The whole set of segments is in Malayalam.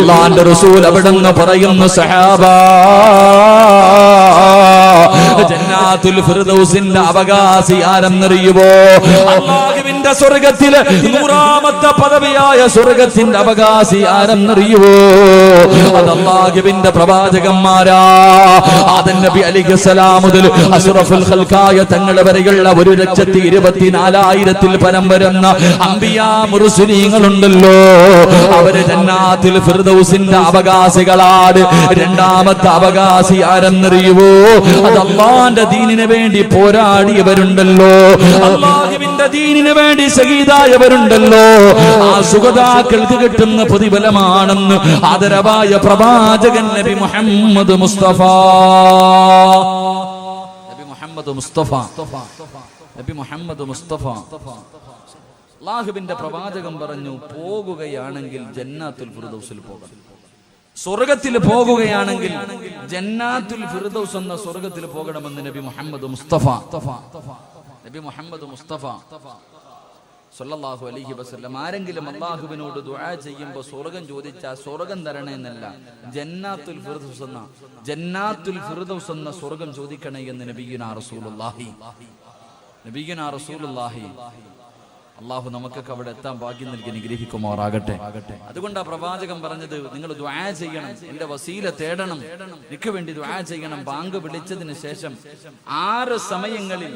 അല്ലാഹുവിന്റെ റസൂൽ അവിടുന്ന് പറയുന്നു സഹാബ, ജന്നാത്തുൽ ഫിർദൗസിന്റെ അവകാശി ആരെന്നറിയുമോ? അല്ലാഹുവിന്റെ സ്വർഗ്ഗത്തിലെ 100ാമത്തെ പദവിയായ സ്വർഗ്ഗത്തിന്റെ അവകാശി ആരെന്നറിയുമോ? അത് അല്ലാഹുവിന്റെ പ്രവാചകന്മാരാ. ആദം നബി അലൈഹിസ്സലാം മുതൽ അഷ്റഫുൽ ഖൽഖായ തങ്ങളെ വരെയുള്ള 1,24,000 പരം വരുന്ന അംബിയാ മുർസലീങ്ങളുണ്ടല്ലോ, അവര് ജന്നാത്തുൽ ഫിർദൗസിന്റെ അവകാശികളാണ്. രണ്ടാമത്തെ അവകാശി ആരെന്നറിയുമോ? അത് അല്ലാഹുവിന്റെ ദീനിന് വേണ്ടി പോരാടിയവരുണ്ടല്ലോ, അല്ലാഹുവിന്റെ ദീനിന് വേണ്ടി ശഹീദായവരുണ്ടല്ലോ. ആ സുഗതാക്കൾക്ക് കിട്ടുന്ന പ്രതിഫലമാണെന്ന് ആദരവായ പ്രവാചകൻ നബി മുഹമ്മദ് മുസ്തഫ. നബി മുഹമ്മദ് മുസ്തഫ, നബി മുഹമ്മദ് മുസ്തഫ. അല്ലാഹുവിന്റെ പ്രവാചകൻ പറഞ്ഞു, പോകുകയാണെങ്കിൽ ജന്നാത്തുൽ ഫിർദൗസിൽ പോകണം. സ്വർഗത്തിൽ പോകുകയാണെങ്കിൽ ജന്നാത്തുൽ ഫിർദൗസ് എന്ന സ്വർഗത്തിൽ പോകണമെന്ന് നബി മുഹമ്മദ് മുസ്തഫ. നബി മുഹമ്മദ് മുസ്തഫ സല്ലല്ലാഹു അലൈഹി വസല്ലം. ആരെങ്കിലും അല്ലാഹുവിനോട് ദുആ ചെയ്യുമ്പോൾ സ്വർഗം ചോദിച്ചാൽ സ്വർഗം തരണേ എന്നല്ല, ജന്നാത്തുൽ ഫിർദൗസ് എന്ന സ്വർഗം ചോദിക്കണേ എന്ന് നബിയുനാ റസൂലുള്ളാഹി. അള്ളാഹു നമുക്കൊക്കെ അവിടെ എത്താൻ ഭാഗ്യം നൽകി അനുഗ്രഹിക്കുമാറാകട്ടെ. അതുകൊണ്ടാ പ്രവാചകൻ പറഞ്ഞത്, നിങ്ങൾ ദുആ ചെയ്യണം, എന്റെ വസീല തേടണം, എനിക്ക് വേണ്ടി ദുആ ചെയ്യണം. ബാങ്ക് വിളിച്ചതിന് ശേഷം 6 സമയങ്ങളിൽ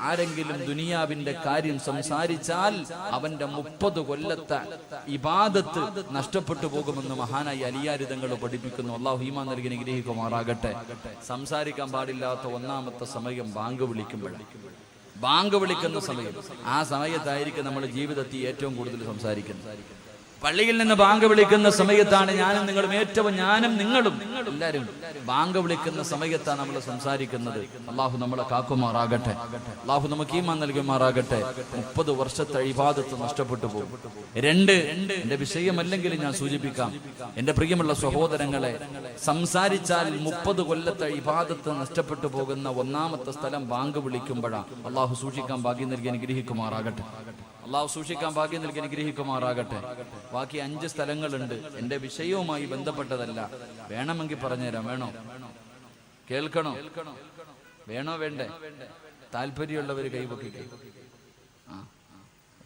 ആരെങ്കിലും ദുനിയാവിന്റെ കാര്യം സംസാരിച്ചാൽ അവന്റെ 30 കൊല്ലത്തെ ഇബാദത്ത് നഷ്ടപ്പെട്ടു പോകുമെന്ന് മഹാനായി അലിയാർ തങ്ങൾ പഠിപ്പിക്കുന്നു. അള്ളാഹു ഈമാൻ നൽകി അനുഗ്രഹിക്കുമാറാകട്ടെ. സംസാരിക്കാൻ പാടില്ലാത്ത 1ാമത്തെ സമയം ബാങ്ക് വിളിക്കുമ്പോഴാണ്. ബാങ്ക് വിളിക്കുന്ന സമയം, ആ സമയത്തായിരിക്കും നമ്മൾ ജീവിതത്തിൽ ഏറ്റവും കൂടുതൽ സംസാരിക്കുന്നത്. പള്ളിയിൽ നിന്ന് ബാങ്ക് വിളിക്കുന്ന സമയത്താണ് ഞാനും നിങ്ങളും എല്ലാവരും ബാങ്ക് വിളിക്കുന്ന സമയത്താണ് നമ്മൾ സംസാരിക്കുന്നത്. അള്ളാഹു നമ്മളെ കാക്കുമാറാകട്ടെ, അള്ളാഹു നമുക്ക് ഈമാൻ നൽകുമാറാകട്ടെ. 30 വർഷത്തെ ഇബാദത്ത് നഷ്ടപ്പെട്ടു പോകും. 2, എന്റെ വിഷയമല്ലെങ്കിൽ ഞാൻ സൂചിപ്പിക്കാം, എന്റെ പ്രിയമുള്ള സഹോദരങ്ങളെ, സംസാരിച്ചാൽ 30 കൊല്ലത്തെ ഇബാദത്ത് നഷ്ടപ്പെട്ടു പോകുന്ന 1ാമത്തെ സ്ഥലം ബാങ്ക് വിളിക്കുമ്പോഴാണ്. അള്ളാഹു സൂക്ഷിക്കാൻ ഭാഗ്യം നൽകി അനുഗ്രഹിക്കുമാറാകട്ടെ. അള്ളാഹു സൂക്ഷിക്കാൻ ഭാഗ്യം നൽകി അനുഗ്രഹിക്കുമാറാകട്ടെ. ബാക്കി 5 സ്ഥലങ്ങളുണ്ട്, എന്റെ വിഷയവുമായി ബന്ധപ്പെട്ടതല്ല. വേണമെങ്കിൽ പറഞ്ഞുതരാം. വേണോ? കേൾക്കണോ? വേണോ വേണ്ടേ? താല്പര്യമുള്ളവർ കൈപൊക്കിക്കേ.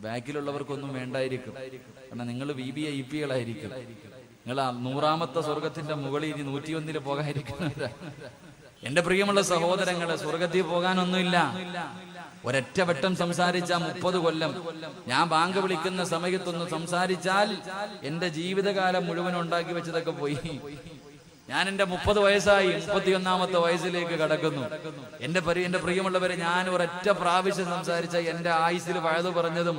ബാക്കിലുള്ളവർക്കൊന്നും വേണ്ടായിരിക്കും, കാരണം നിങ്ങൾ VVIPകളായിരിക്കും. നിങ്ങൾ 100ാമത്തെ സ്വർഗത്തിന്റെ മുകളിൽ 101 പോകാതിരിക്കുന്നവരാ. എന്റെ പ്രിയമുള്ള സഹോദരങ്ങളെ, സ്വർഗത്തിൽ പോകാനൊന്നുമില്ല. ഒരൊറ്റ വട്ടം സംസാരിച്ച 30 കൊല്ലം. ഞാൻ ബാങ്ക് വിളിക്കുന്ന സമയത്തൊന്ന് സംസാരിച്ചാൽ എന്റെ ജീവിതകാലം മുഴുവൻ ഉണ്ടാക്കി വെച്ചതൊക്കെ പോയി. ഞാൻ എന്റെ 30 വയസ്സായി, 31ാമത്തെ വയസ്സിലേക്ക് കടക്കുന്നു. എന്റെ പ്രിയമുള്ളവരെ, ഞാൻ ഒരൊറ്റ പ്രാവശ്യം സംസാരിച്ച എന്റെ ആയുസ്സിൽ വഴുതു പറഞ്ഞതും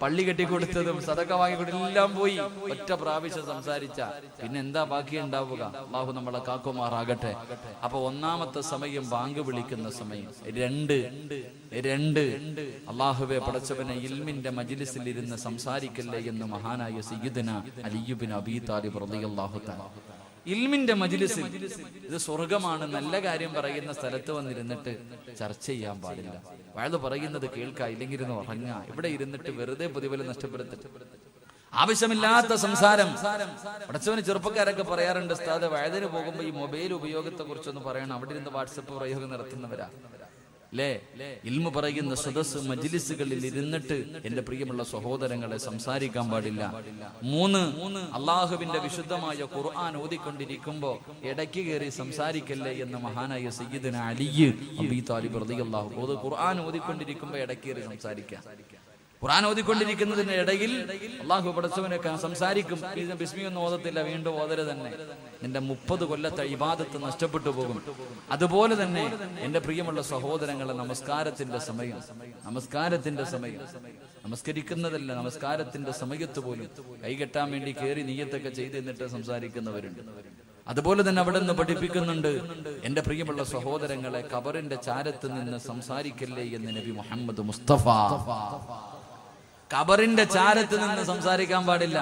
പള്ളി കെട്ടിക്കൊടുത്തതും സദക്ക വാങ്ങിക്കൊടുത്തതും എല്ലാം പോയി. ഒറ്റ പ്രാവശ്യം സംസാരിച്ച പിന്നെ എന്താ ബാക്കി ഉണ്ടാവുക? അള്ളാഹു നമ്മളെ കാക്കുമാറാകട്ടെ. അപ്പൊ 1ാമത്തെ സമയം ബാങ്ക് വിളിക്കുന്ന സമയം. 2 അള്ളാഹുവെ പടച്ചവനെ, ഇൽമിന്റെ മജ്ലിസിൽ ഇരുന്ന് സംസാരിക്കല്ലേ എന്ന് മഹാനായ സയ്യിദുനാ അലി ഇബ്നു അബീ താലിബ് റളിയല്ലാഹു തആല. ഇൽമിന്റെ മജ്ലിസിൽ, ഇത് സ്വർഗമാണ്, നല്ല കാര്യം പറയുന്ന സ്ഥലത്ത് വന്നിരുന്നിട്ട് ചർച്ച ചെയ്യാൻ പാടില്ല. വയത് പറയുന്നത് കേൾക്കുക, ഇല്ലെങ്കിൽ ഇരുന്ന് ഉറങ്ങുക. ഇവിടെ ഇരുന്നിട്ട് വെറുതെ പ്രതിഫലം നഷ്ടപ്പെടുത്തിട്ട് ആവശ്യമില്ലാത്ത സംസാരം. പടച്ചവന് ചെറുപ്പക്കാരൊക്കെ പറയാറുണ്ട്, ഉസ്താദ് വയതിന് പോകുമ്പോൾ ഈ മൊബൈൽ ഉപയോഗത്തെ കുറിച്ചൊന്ന് പറയണം. അവിടെ ഇരുന്ന് വാട്സപ്പ് പ്രയോഗം നടത്തുന്നവരാ അല്ലേ? ഇൽമു പറയുന്ന സദസ് മജ്ലിസുകളിൽ ഇരുന്നിട്ട് എന്റെ പ്രിയമുള്ള സഹോദരങ്ങളെ സംസാരിക്കാൻ പാടില്ല. 3 അള്ളാഹുവിന്റെ വിശുദ്ധമായ ഖുർആൻ ഓതിക്കൊണ്ടിരിക്കുമ്പോ ഇടയ്ക്ക് കയറി സംസാരിക്കല്ലേ എന്ന് മഹാനായ സയ്യിദുനാ അലി അബീ താലിബ് റളിയല്ലാഹു അൻഹു. ഖുർആൻ ഓതിക്കൊണ്ടിരിക്കുമ്പോ ഇടയ്ക്ക് കയറി സംസാരിക്കാം. ഖുർആൻ ഓതിക്കൊണ്ടിരിക്കുന്നതിന്റെ ഇടയിൽ അള്ളാഹു പടച്ചവനൊക്കെ സംസാരിക്കും. ബിസ്മി ഒന്നും ഓതത്തില്ല, വീണ്ടും ഓതല് തന്നെ. നിന്റെ 30 കൊല്ലത്തെ ഇബാദത്ത് നഷ്ടപ്പെട്ടു പോകും. അതുപോലെ തന്നെ എന്റെ പ്രിയമുള്ള സഹോദരങ്ങളെ, നമസ്കാരത്തിന്റെ സമയം, നമസ്കരിക്കുന്നതല്ല, നമസ്കാരത്തിന്റെ സമയത്ത് പോലും കൈകെട്ടാൻ വേണ്ടി കയറി നിയ്യത്തൊക്കെ ചെയ്ത് എന്നിട്ട് സംസാരിക്കുന്നവരുണ്ട്. അതുപോലെ തന്നെ അവിടെ നിന്ന് പഠിപ്പിക്കുന്നുണ്ട്, എന്റെ പ്രിയമുള്ള സഹോദരങ്ങളെ, ഖബറിന്റെ ചാരത്ത് നിന്ന് സംസാരിക്കല്ലേ എന്ന് നബി മുഹമ്മദ് മുസ്തഫ. ഖബറിന്റെ ചാരത്ത് നിന്ന് സംസാരിക്കാൻ പാടില്ല.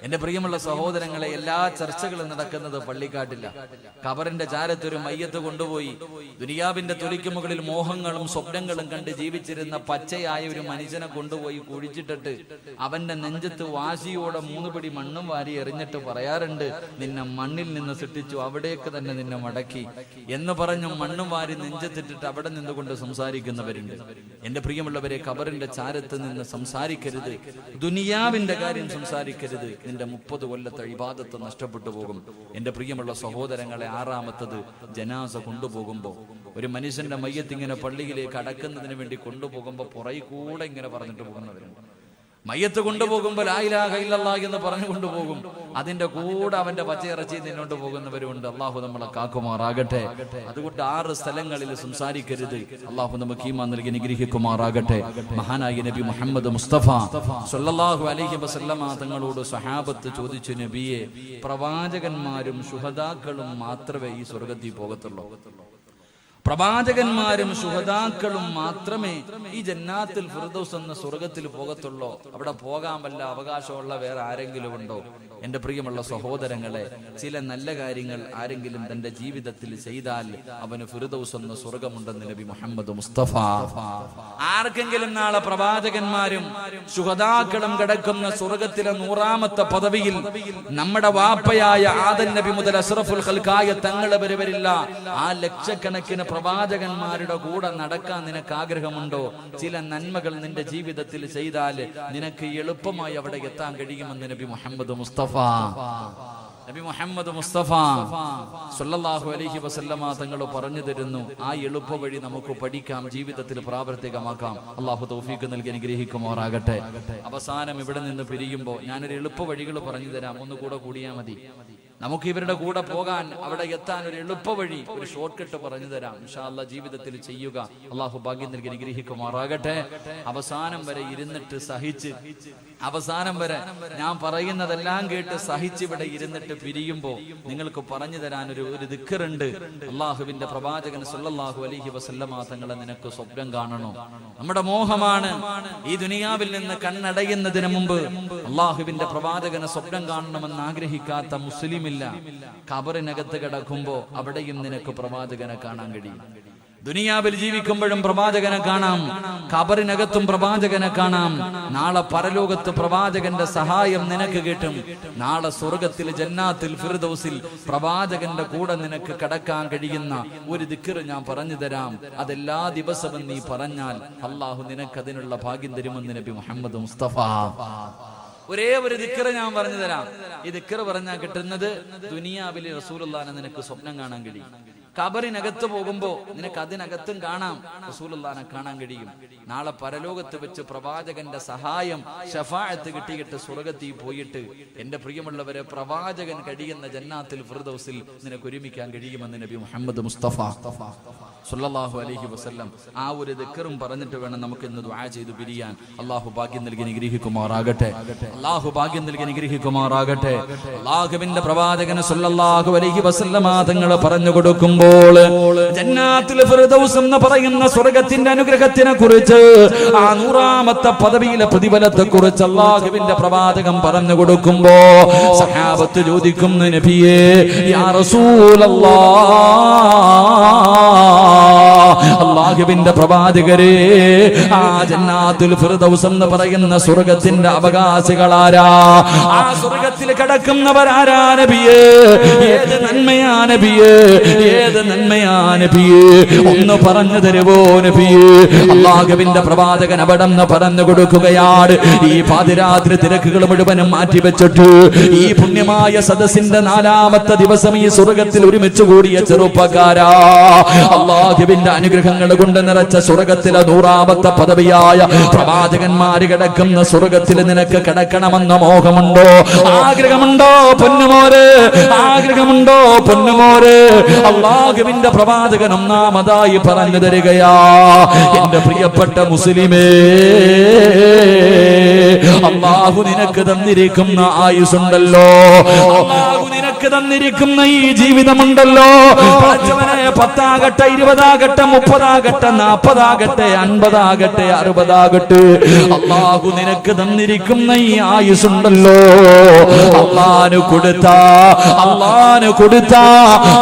എന്റെ പ്രിയമുള്ള സഹോദരങ്ങളെ, എല്ലാ ചർച്ചകളും നടക്കുന്നത് പള്ളിക്കാട്ടില്ല. ഖബറിന്റെ ചാരത്ത് ഒരു മയ്യത്ത് കൊണ്ടുപോയി ദുനിയാവിന്റെ തൊലിക്ക് മുകളിൽ മോഹങ്ങളും സ്വപ്നങ്ങളും കണ്ട് ജീവിച്ചിരുന്ന പച്ചയായ ഒരു മനുഷ്യനെ കൊണ്ടുപോയി കുഴിച്ചിട്ടിട്ട് അവന്റെ നെഞ്ചത്ത് വാശിയോടെ 3 പിടി മണ്ണും വാരി എറിഞ്ഞിട്ട് പറയാറുണ്ട്, നിന്നെ മണ്ണിൽ നിന്ന് സൃഷ്ടിച്ചു, അവിടേക്ക് തന്നെ നിന്നെ മടക്കി എന്ന് പറഞ്ഞു മണ്ണും വാരി നെഞ്ചത്തിട്ടിട്ട് അവിടെ നിന്നുകൊണ്ട് സംസാരിക്കുന്നവരുണ്ട്. എന്റെ പ്രിയമുള്ളവരെ, ഖബറിന്റെ ചാരത്ത് നിന്ന് സംസാരിക്കരുത്, ദുനിയാവിന്റെ കാര്യം സംസാരിക്കരുത്. നിന്റെ 30 കൊല്ലത്തെ ഇബാദത്ത് നഷ്ടപ്പെട്ടു പോകും. എന്റെ പ്രിയമുള്ള സഹോദരങ്ങളെ, 6ാമത്തത് ജനാസ കൊണ്ടുപോകുമ്പോ ഒരു മനുഷ്യന്റെ മയ്യത്ത് ഇങ്ങനെ പള്ളിയിലേക്ക് അടക്കുന്നതിന് വേണ്ടി കൊണ്ടുപോകുമ്പോ പുറകെ കൂടെ ഇങ്ങനെ പറഞ്ഞിട്ട് പോകുന്നവരുണ്ട്. മയ്യത്ത് കൊണ്ടുപോകുമ്പോൾ ലാ ഇലാഹ ഇല്ലല്ലാഹ് എന്ന് പറഞ്ഞു കൊണ്ടുപോകും. അതിന്റെ കൂടെ അവന്റെ പച്ചയിറച്ചി നിന്നോണ്ട് പോകുന്നവരുണ്ട്. അള്ളാഹു നമ്മളെ കാക്കുമാറാകട്ടെ. അതുകൊണ്ട് 6 സ്ഥലങ്ങളിൽ സംസാരിക്കരുത്. അള്ളാഹു നമുക്ക് ഈമാൻ നൽകി അനുഗ്രഹിക്കുമാറാകട്ടെ. മഹാനായ നബി മുഹമ്മദ് മുസ്തഫ സ്വല്ലല്ലാഹു അലൈഹി വസല്ലമ തങ്ങളോട് സ്വഹാബത്ത് ചോദിച്ചു, നബിയെ, പ്രവാചകന്മാരും ശുഹദാക്കളും മാത്രമേ ഈ സ്വർഗത്തിൽ പോകത്തുള്ളൂ? പ്രവാചകന്മാരും ശുഹദാക്കളും മാത്രമേ ഈ ജന്നാത്തുൽ ഫിർദൗസ് എന്ന സ്വർഗത്തിൽ പോകത്തുള്ളൂ? അവിടെ പോകാൻ വല്ല അവകാശമുള്ള വേറെ ആരെങ്കിലും ഉണ്ടോ? എന്റെ പ്രിയമുള്ള സഹോദരങ്ങളെ, ചില നല്ല കാര്യങ്ങൾ ആരെങ്കിലും തന്റെ ജീവിതത്തിൽ ചെയ്താൽ അവന് ഫിർദൗസ് എന്ന സ്വർഗമുണ്ടെന്ന് നബി മുഹമ്മദ് മുസ്തഫ. ആർക്കെങ്കിലും നാളെ പ്രവാചകന്മാരും ശുഹദാക്കളും കിടക്കുന്ന സ്വർഗത്തിലെ 100ാമത്തെ പദവിയിൽ നമ്മുടെ വാപ്പയായ ആദം നബി മുതൽ അഷ്റഫുൽ ഖൽഖായ തങ്ങളെ വരില്ല. ആ ലക്ഷക്കണക്കിന് പ്രവാചകന്മാരുടെ കൂടെ നടക്കാൻ നിനക്ക് ആഗ്രഹമുണ്ടോ? ചില നന്മകൾ നിന്റെ ജീവിതത്തിൽ ചെയ്താൽ നിനക്ക് എളുപ്പമായി അവിടെ എത്താൻ കഴിയുമെന്ന് നബി മുഹമ്മദ് മുസ്തഫ. നബി മുഹമ്മദ് മുസ്തഫ സ്വല്ലല്ലാഹു അലൈഹി വസല്ലമ തങ്ങൾ പറഞ്ഞു തരുന്നു. ആ എളുപ്പ വഴി നമുക്ക് പഠിക്കാം, ജീവിതത്തിൽ പ്രാവർത്തികമാക്കാം. അള്ളാഹു തൗഫീഖ് നൽകി അനുഗ്രഹിക്കുമാറാകട്ടെ. അവസാനം ഇവിടെ നിന്ന് പിരിയുമ്പോൾ ഞാനൊരു എളുപ്പ വഴികൾ പറഞ്ഞു തരാം. ഒന്നുകൂടെ കൂടിയാൽ മതി. നമുക്ക് ഇവരുടെ കൂടെ പോകാൻ, അവിടെ എത്താൻ ഒരു എളുപ്പ വഴി, ഒരു ഷോർട്ട് കട്ട് പറഞ്ഞു തരാം. ഇൻഷാ അല്ലാഹ് ജീവിതത്തിൽ ചെയ്യുക. അള്ളാഹു ഭാഗ്യം നൽകി അനുഗ്രഹിക്കുമാറാകട്ടെ. അവസാനം വരെ ഇരുന്നിട്ട് സഹിച്ച്, അവസാനം വരെ ഞാൻ പറയുന്നതെല്ലാം കേട്ട് സഹിച്ച് ഇവിടെ ഇരുന്നിട്ട് പിരിയുമ്പോ നിങ്ങൾക്ക് പറഞ്ഞു തരാൻ ഒരു ദിക്റുണ്ട്. അള്ളാഹുവിന്റെ പ്രവാചകൻ സ്വല്ലല്ലാഹു അലൈഹി വസല്ലമ തങ്ങളെ നിനക്ക് സ്വപ്നം കാണണോ? നമ്മുടെ മോഹമാണ് ഈ ദുനിയാവിൽ നിന്ന് കണ്ണടയുന്നതിന് മുമ്പ് അള്ളാഹുവിന്റെ പ്രവാചകനെ സ്വപ്നം കാണണമെന്ന് ആഗ്രഹിക്കാത്ത മുസ്ലിം ഇല്ല. ഖബറിനകത്ത് കിടക്കുമ്പോ അവിടെയും നിനക്ക് പ്രവാചകനെ കാണാൻ കഴിയും. ദുനിയാവിൽ ജീവിക്കുമ്പോഴും പ്രവാചകനെ കാണാം, ഖബറിനകത്തും പ്രവാചകനെ കാണാം. നാളെ പരലോകത്ത് പ്രവാചകന്റെ സഹായം നിനക്ക് കിട്ടും. നാളെ സ്വർഗത്തിൽ ജന്നാത്തുൽ ഫിർദൗസിൽ പ്രവാചകന്റെ കൂടെ നിനക്ക് കടക്കാൻ കഴിയുന്ന ഒരു ദിക്ർ ഞാൻ പറഞ്ഞു തരാം. അതെല്ലാ ദിവസവും നീ പറഞ്ഞാൽ അള്ളാഹു നിനക്ക് അതിനുള്ള ഭാഗ്യം തരുമെന്ന് നബി മുഹമ്മദ് മുസ്തഫ. ഒരേ ഒരു ദിക്ർ ഞാൻ പറഞ്ഞു തരാം. ഈ ദിക്ർ പറഞ്ഞാൽ കിട്ടുന്നത് ദുനിയാവിലെ റസൂലുള്ളാഹിനെ നിനക്ക് സ്വപ്നം കാണാൻ കഴിയും. ഖബറിനകത്ത് പോകുമ്പോ നിനക്ക് അതിനകത്തും കാണാം, റസൂലുള്ളാഹിനെ കാണാൻ കഴിയും. നാളെ പരലോകത്ത് വെച്ച് പ്രവാചകന്റെ സഹായം ശഫാഅത്ത് കിട്ടിയിട്ട് സ്വർഗത്തിൽ പോയിട്ട് എന്റെ പ്രിയമുള്ളവരെ പ്രവാചകൻ കഴിയുന്ന ജന്നാത്തുൽ ഫിർദൗസിൽ നിനക്ക് ഒരുമിക്കാൻ കഴിയുമെന്ന് നബി മുഹമ്മദ് മുസ്തഫ സ്വല്ലല്ലാഹു അലൈഹി വസല്ലം. ആ ഒരു ദിക്റും പറഞ്ഞിട്ട് വേണം നമുക്ക് ഇന്ന് ദുആ ചെയ്തു പിരിയാൻ. അല്ലാഹു ഭാഗ്യം നൽകി അനുഗ്രഹിക്കുമാറാകട്ടെ. അല്ലാഹു ഭാഗ്യം നൽകി അനുഗ്രഹിക്കുമാറാകട്ടെ. അല്ലാഹുവിന്റെ പ്രവാചകൻ സ്വല്ലല്ലാഹു അലൈഹി വസല്ലം തങ്ങൾ പറഞ്ഞു കൊടുക്കുമ്പോൾ ജന്നാത്തുൽ ഫിർദൗസ് എന്ന് പറയുന്ന സ്വർഗ്ഗത്തിന്റെ അനുഗ്രഹത്തിനെ കുറിച്ച്, ആ 100ാമത്തെ പദവിയിലെ പ്രതിഫലത്തെ കുറിച്ച് അല്ലാഹുവിന്റെ പ്രവാചകൻ പറഞ്ഞു കൊടുക്കുമ്പോ സഹാബത്ത് ചോദിക്കുന്നു, നബിയേ യാ റസൂലല്ലാഹ്, അല്ലാഹുവിന്റെ പ്രവാചകരെ, ആ ജന്നാത്തുൽ ഫിർദൗസ് എന്ന് പറയുന്ന സ്വർഗ്ഗത്തിന്റെ അവകാശികളാരാ? ആ സ്വർഗ്ഗത്തിൽ കിടക്കുന്നവരാരാ നബിയേ? ഏത് നന്മയാ നബിയേ? ഏത് നന്മയാ നബിയേ? ഒന്ന് പറഞ്ഞു തരുവോ നബിയേ? അല്ലാഹുവിന്റെ പ്രവാചകൻ അവിടെ നിന്ന് പറഞ്ഞു കൊടുക്കുകയാണ്. ഈ പാതിരാത്രി തിരക്കുകൾ മുഴുവനും മാറ്റിവെച്ചിട്ട് ഈ പുണ്യമായ സദസ്സിന്റെ 4ാമത്തെ ദിവസം ഈ സ്വർഗ്ഗത്തിൽ ഒരുമിച്ച് കൂടിയ ചെറുപ്പക്കാരാ, അല്ലാഹുവിന്റെ അനുഗ്രഹങ്ങൾ കൊണ്ട് നിറച്ച സ്വർഗ്ഗത്തിലെ 100ാമത്തെ പദവിയായ പ്രവാചകന്മാര് കിടക്കുന്ന സ്വർഗ്ഗത്തിൽ നിനക്ക് കിടക്കണമെന്ന മോഹമുണ്ടോ? ആഗ്രഹമുണ്ടോ പൊന്നുമോരെ? ആഗ്രഹമുണ്ടോ പൊന്നുമോരെ? അല്ലാഹുവിന്റെ പ്രവാചകൻ ഒന്നാമതായി പറഞ്ഞു തരികയാ, എന്റെ പ്രിയപ്പെട്ട മുസ്ലിമേ, അല്ലാഹു നിനക്ക് തന്നിരിക്കുന്ന ആയുസുണ്ടല്ലോ, അല്ലാഹു നിനക്ക് നിനക്ക് തന്നിരിക്കുന്ന ഈ ജീവിതമുണ്ടല്ലോ പടച്ചവനെ, 10 ആകട്ടെ 20 ആകട്ടെ 30 ആകട്ടെ 40 ആകട്ടെ 50 ആകട്ടെ 60 ആകട്ടെ, അല്ലാഹു നിനക്ക് തന്നിരിക്കുന്ന ഈ ആയുസ്സുണ്ടല്ലോ, അല്ലാഹു കൊടുത്ത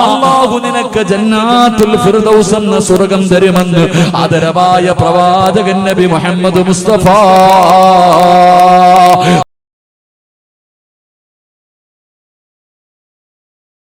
അല്ലാഹു നിനക്ക് ജന്നാത്തുൽ ഫിർദൗസ് എന്ന സ്വർഗ്ഗം തരുമെന്ന് ആദരവായ പ്രവാചകൻ നബി മുഹമ്മദ് മുസ്തഫ